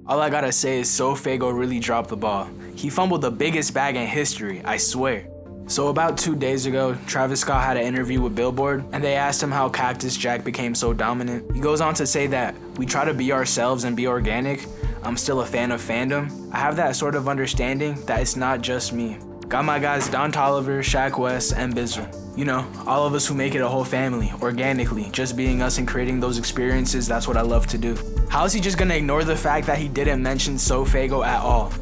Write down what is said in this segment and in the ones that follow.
All I gotta say is Sofaygo really dropped the ball. He fumbled the biggest bag in history, I swear. So about 2 days ago, Travis Scott had an interview with Billboard, and they asked him how Cactus Jack became so dominant. He goes on to say that, "We try to be ourselves and be organic. I'm still a fan of fandom. I have that sort of understanding that it's not just me. Got my guys Don Toliver, Shaq West, and Bizzle. You know, all of us who make it a whole family, organically, just being us and creating those experiences, that's what I love to do." How is he just gonna ignore the fact that he didn't mention Sofaygo at all?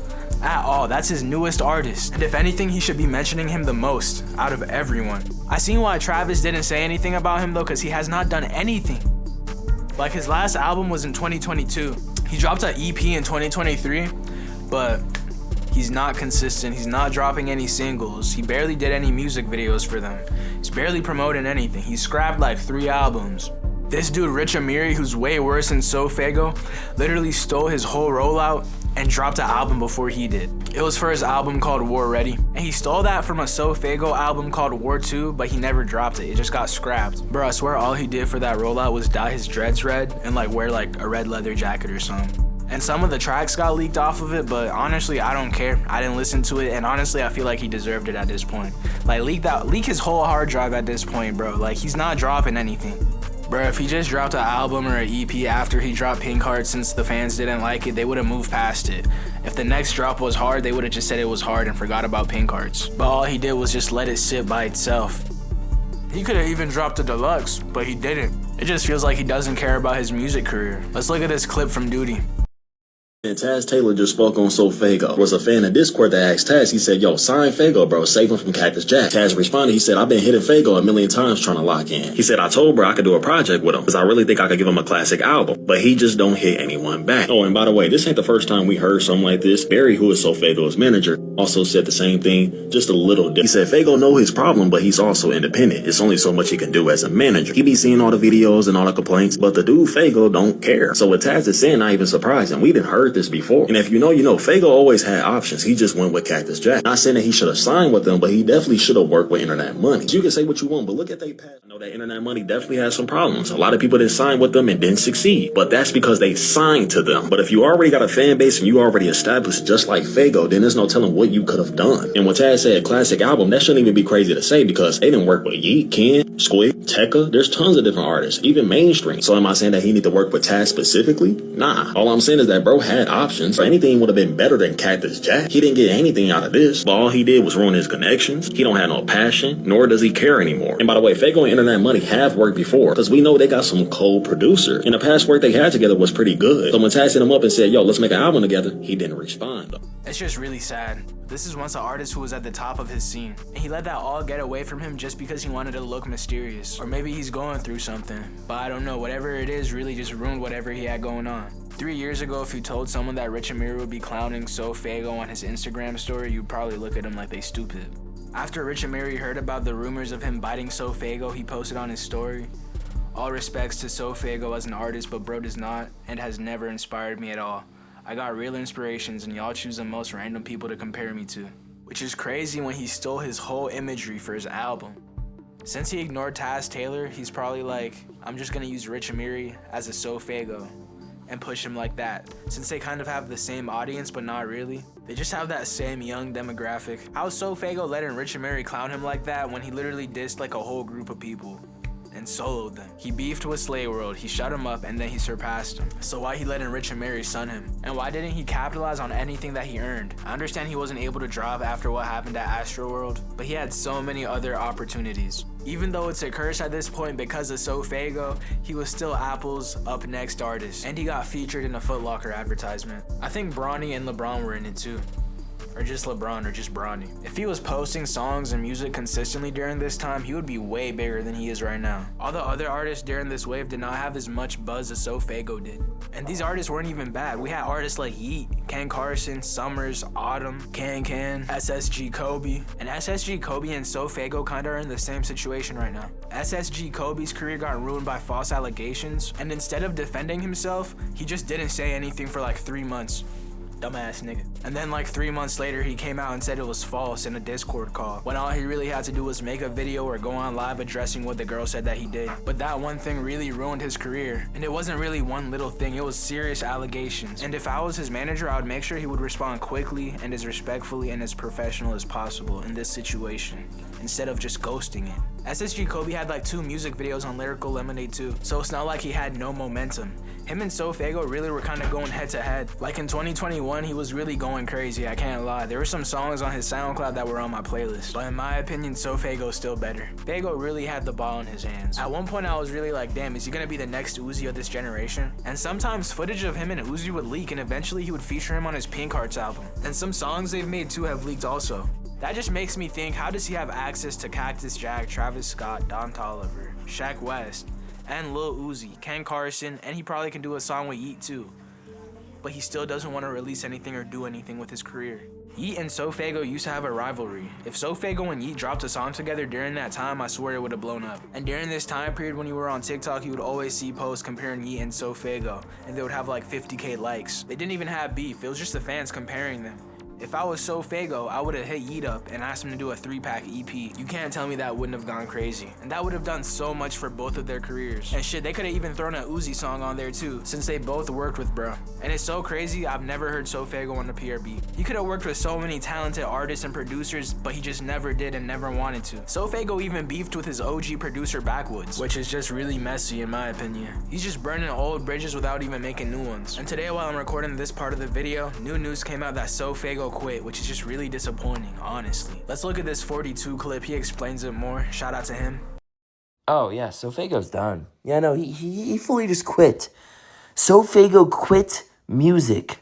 At all, that's his newest artist. And if anything, he should be mentioning him the most, out of everyone. I seen why Travis didn't say anything about him though, cause he has not done anything. Like his last album was in 2022. He dropped an EP in 2023, but he's not consistent. He's not dropping any singles. He barely did any music videos for them. He's barely promoting anything. He scrapped like 3 albums. This dude, Rich Amiri, who's way worse than Sofaygo, literally stole his whole rollout and dropped an album before he did. It was for his album called War Ready. And he stole that from a Sofaygo album called War 2, but he never dropped it. It just got scrapped. Bro, I swear all he did for that rollout was dye his dreads red and like wear like a red leather jacket or something. And some of the tracks got leaked off of it, but honestly, I don't care. I didn't listen to it, and honestly, I feel like he deserved it at this point. Like, leak his whole hard drive at this point, bro. Like, he's not dropping anything. Bro, if he just dropped an album or an EP after he dropped Pink Heart since the fans didn't like it, they would have moved past it. If the next drop was hard, they would have just said it was hard and forgot about Pink Hearts. But all he did was just let it sit by itself. He could have even dropped a deluxe, but he didn't. It just feels like he doesn't care about his music career. Let's look at this clip from Duty. And Taz Taylor just spoke on Sofaygo. Was a fan of Discord that asked Taz, he said, "Yo, sign Faygo, bro. Save him from Cactus Jack." Taz responded, he said, "I've been hitting Faygo a million times trying to lock in." He said, "I told bro I could do a project with him because I really think I could give him a classic album, but he just don't hit anyone back." Oh, and by the way, this ain't the first time we heard something like this. Barry, who is Sofaygo's manager, also said the same thing, just a little different. He said, "Faygo know his problem, but he's also independent. It's only so much he can do as a manager. He be seeing all the videos and all the complaints, but the dude Faygo don't care." So what Taz is saying, not even surprising. We didn't heard this before. And if you know, Faygo always had options. He just went with Cactus Jack. Not saying that he should have signed with them, but he definitely should have worked with Internet Money. You can say what you want, but look at they past. I know that Internet Money definitely has some problems. A lot of people didn't sign with them and didn't succeed, but that's because they signed to them. But if you already got a fan base and you already established just like Faygo, then there's no telling what you could have done. And when Taz said classic album, that shouldn't even be crazy to say because they didn't work with Yeet, Ken, Squid, Tekka. There's tons of different artists, even mainstream. So am I saying that he need to work with Taz specifically? Nah. All I'm saying is that bro had options. So anything would have been better than Cactus Jack. He didn't get anything out of this, but all he did was ruin his connections. He don't have no passion, nor does he care anymore. And by the way, Faygo and Internet Money have worked before, because we know they got some cold producer. And the past work they had together was pretty good. So when Taz hit him up and said, "Yo, let's make an album together," he didn't respond. It's just really sad. This is once an artist who was at the top of his scene, and he let that all get away from him just because he wanted to look mysterious. Or maybe he's going through something, but I don't know. Whatever it is really just ruined whatever he had going on. 3 years ago, if you told someone that Rich Amiri would be clowning Sofaygo on his Instagram story, you'd probably look at him like they stupid. After Rich Amiri heard about the rumors of him biting Sofaygo, he posted on his story, "All respects to Sofaygo as an artist, but bro does not and has never inspired me at all. I got real inspirations and y'all choose the most random people to compare me to." Which is crazy when he stole his whole imagery for his album. Since he ignored Taz Taylor, he's probably like, "I'm just gonna use Rich Amiri as a Sofaygo and push him like that." Since they kind of have the same audience, but not really. They just have that same young demographic. How's Sofaygo letting Rich Amiri clown him like that when he literally dissed like a whole group of people and soloed them? He beefed with Slay World, he shut him up, and then he surpassed him. So why he letting Rich Amiri son him? And why didn't he capitalize on anything that he earned? I understand he wasn't able to drop after what happened at Astroworld, but he had so many other opportunities. Even though it's a curse at this point because of Sofaygo, he was still Apple's up next artist, and he got featured in a Foot Locker advertisement. I think Bronny and LeBron were in it too. Or just LeBron, or just Bronny. If he was posting songs and music consistently during this time, he would be way bigger than he is right now. All the other artists during this wave did not have as much buzz as Sofaygo did. And these artists weren't even bad. We had artists like Yeet, Ken Carson, Summers, Autumn, Can, SSG Kobe. And SSG Kobe and Sofaygo kinda are in the same situation right now. SSG Kobe's career got ruined by false allegations, and instead of defending himself, he just didn't say anything for like 3 months. Dumbass nigga. And then like 3 months later, he came out and said it was false in a Discord call, when all he really had to do was make a video or go on live addressing what the girl said that he did. But that one thing really ruined his career. And it wasn't really one little thing, it was serious allegations. And if I was his manager, I would make sure he would respond quickly and as respectfully and as professional as possible in this situation, instead of just ghosting it. SSG Kobe had like 2 music videos on Lyrical Lemonade too, so it's not like he had no momentum. Him and Sofaygo really were kind of going head to head. Like in 2021, he was really going crazy, I can't lie. There were some songs on his SoundCloud that were on my playlist, but in my opinion, Sofaygo's still better. Faygo really had the ball in his hands. At one point, I was really like, damn, is he gonna be the next Uzi of this generation? And sometimes footage of him and Uzi would leak, and eventually he would feature him on his Pink Hearts album. And some songs they've made too have leaked also. That just makes me think, how does he have access to Cactus Jack, Travis Scott, Don Toliver, Shaq West, and Lil Uzi, Ken Carson, and he probably can do a song with Yeat too. But he still doesn't want to release anything or do anything with his career. Yeat and Sofaygo used to have a rivalry. If Sofaygo and Yeat dropped a song together during that time, I swear it would have blown up. And during this time period when you were on TikTok, you would always see posts comparing Yeat and Sofaygo, and they would have like 50k likes. They didn't even have beef, it was just the fans comparing them. If I was Sofaygo, I would have hit Yeat up and asked him to do a 3-pack EP. You can't tell me that wouldn't have gone crazy. And that would have done so much for both of their careers. And shit, they could have even thrown a Uzi song on there too, since they both worked with bro. And it's so crazy, I've never heard Sofaygo on the PRB. He could have worked with so many talented artists and producers, but he just never did and never wanted to. Sofaygo even beefed with his OG producer Backwoods, which is just really messy in my opinion. He's just burning old bridges without even making new ones. And today, while I'm recording this part of the video, new news came out that Sofaygo quit, which is just really disappointing, honestly. Let's look at this 42 clip. He explains it more. Shout out to him. Oh yeah, Sofaygo's done. Yeah, no, he fully just quit. Sofaygo quit music.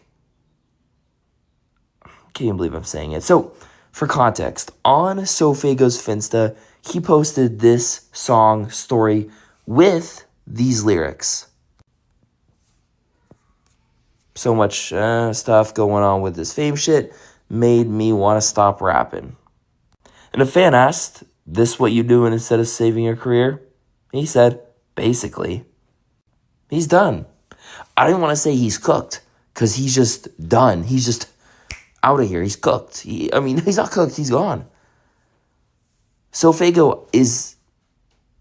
Can't even believe I'm saying it. So, for context, on Sofaygo's Finsta, he posted this song story with these lyrics. So much stuff going on with this fame shit made me want to stop rapping. And a fan asked, this what you doing instead of saving your career? He said, basically, he's done. I don't want to say he's cooked, because he's just done. He's just out of here. He's cooked. He's not cooked. He's gone. Sofaygo is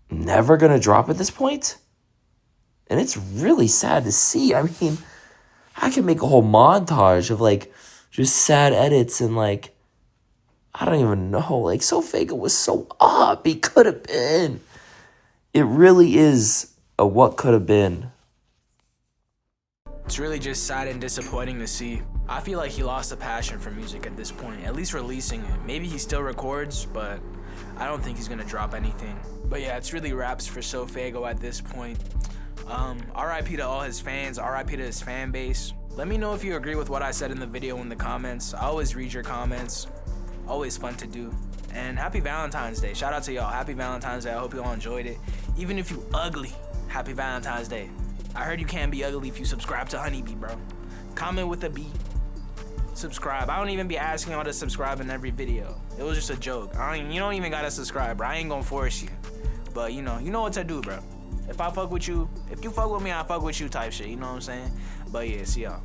never going to drop at this point. And it's really sad to see. I mean, I can make a whole montage of, like, just sad edits and, like, I don't even know. Like, Sofaygo was so up. He could have been. It really is a what could have been. It's really just sad and disappointing to see. I feel like he lost the passion for music at this point, at least releasing it. Maybe he still records, but I don't think he's gonna drop anything. But yeah, it's really raps for Sofaygo at this point. RIP to all his fans, RIP to his fan base. Let me know if you agree with what I said in the video in the comments. I always read your comments. Always fun to do. And happy Valentine's Day. Shout out to y'all. Happy Valentine's Day. I hope you all enjoyed it. Even if you ugly, happy Valentine's Day. I heard you can't be ugly if you subscribe to Honeybee, bro. Comment with a B. Subscribe. I don't even be asking y'all to subscribe in every video. It was just a joke. You don't even gotta subscribe, bro. I ain't gonna force you. But you know what to do, bro. If I fuck with you, if you fuck with me, I fuck with you type shit. You know what I'm saying? But yeah, see y'all.